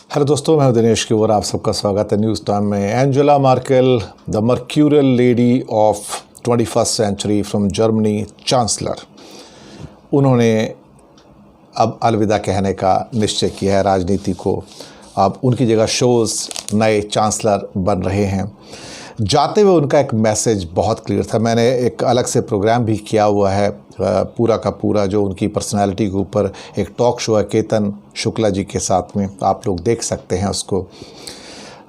Hello दोस्तों, मैं हूं दिनेश की ओर आप सबका स्वागत है न्यूज़ टाइम में। Angela Merkel, the mercurial lady of 21st century from Germany chancellor, उन्होंने अब अलविदा कहने का निश्चय किया है राजनीति को। अब उनकी जगह शोज़ नए चांसलर बन रहे हैं। जाते हुए उनका एक मैसेज बहुत क्लियर था। मैंने एक अलग से प्रोग्राम भी किया हुआ है पूरा का पूरा, जो उनकी पर्सनालिटी के ऊपर एक टॉक शो है केतन शुक्ला जी के साथ में, आप लोग देख सकते हैं उसको।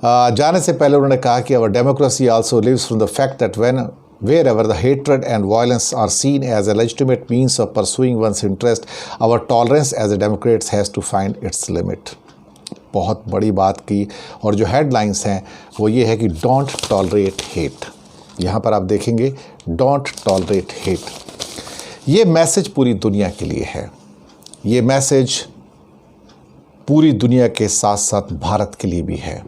जाने से पहले उन्होंने कहा कि our democracy also lives from the fact that wherever the hatred and violence are seen as a legitimate means of pursuing one's interest, our tolerance as a Democrats has to find its limit। बहुत बड़ी बात की, और जो headlines हैं वो ये है कि डोंट टॉलरेट हेट। यहाँ पर आप देखेंगे डोंट टॉलरेट हेट। ये मैसेज पूरी दुनिया के लिए है। ये मैसेज पूरी दुनिया के साथ साथ भारत के लिए भी है,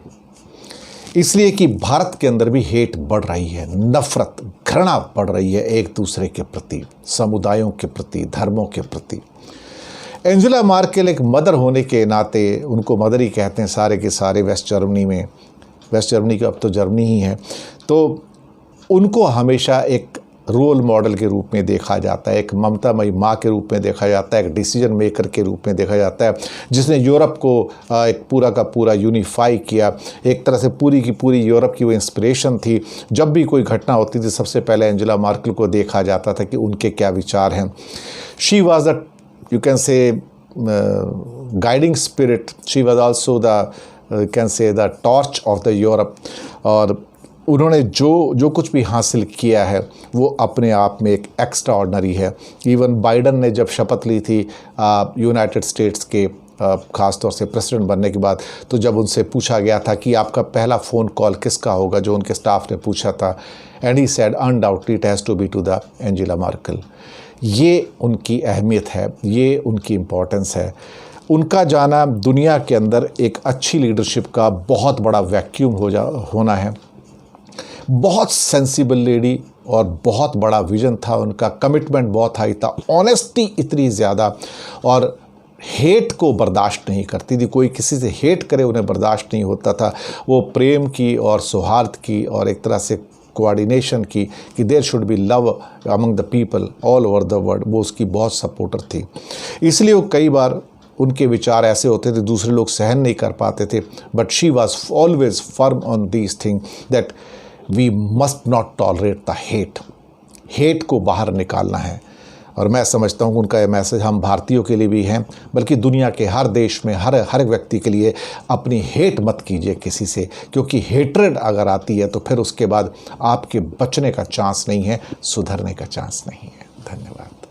इसलिए कि भारत के अंदर भी हेट बढ़ रही है, नफरत घृणा बढ़ रही है एक दूसरे के प्रति, समुदायों के प्रति, धर्मों के प्रति। एंजेला मार्केल एक मदर होने के नाते, उनको मदर ही कहते हैं सारे के सारे वेस्ट जर्मनी में, वेस्ट जर्मनी का अब तो जर्मनी ही है, तो उनको हमेशा एक रोल मॉडल के रूप में देखा जाता है, एक ममतामयी माँ के रूप में देखा जाता है, एक डिसीजन मेकर के रूप में देखा जाता है, जिसने यूरोप को एक पूरा का पूरा यूनिफाई किया। एक तरह से पूरी की पूरी यूरोप की वो इंस्पिरेशन थी। जब भी कोई घटना होती थी सबसे पहले एंजेला मार्केल को देखा जाता था कि उनके क्या विचार हैं। She was the, you can say, guiding spirit. She was also the, you can say, the torch of the Europe। और उन्होंने जो कुछ भी हासिल किया है वो अपने आप में एक एक्स्ट्रा ऑर्डिनरी है। इवन बाइडन ने जब शपथ ली थी यूनाइटेड स्टेट्स के ख़ास तौर से प्रेसिडेंट बनने के बाद, तो जब उनसे पूछा गया था कि आपका पहला फ़ोन कॉल किसका होगा, जो उनके स्टाफ ने पूछा था, and he said undoubtedly it has to be to the Angela Merkel. ये उनकी अहमियत है, ये उनकी इम्पोर्टेंस है। उनका जाना दुनिया के अंदर एक अच्छी लीडरशिप का बहुत बड़ा वैक्यूम होना है। बहुत सेंसिबल लेडी और बहुत बड़ा विजन था उनका, कमिटमेंट बहुत हाई था, ऑनेस्टी इतनी ज़्यादा, और हेट को बर्दाश्त नहीं करती थी। कोई किसी से हेट करे उन्हें बर्दाश्त नहीं होता था। वो प्रेम की और सौहार्द की और एक तरह से कोऑर्डिनेशन की, कि there should be love among the people all over the world, वो उसकी बहुत सपोर्टर थी। इसलिए वो कई बार उनके विचार ऐसे होते थे दूसरे लोग सहन नहीं कर पाते थे, but she was always firm on these thing that we must not tolerate the hate. Hate को बाहर निकालना है। और मैं समझता हूँ कि उनका ये मैसेज हम भारतीयों के लिए भी है, बल्कि दुनिया के हर देश में हर व्यक्ति के लिए, अपनी हेट मत कीजिए किसी से, क्योंकि हेट्रेड अगर आती है तो फिर उसके बाद आपके बचने का चांस नहीं है, सुधरने का चांस नहीं है। धन्यवाद।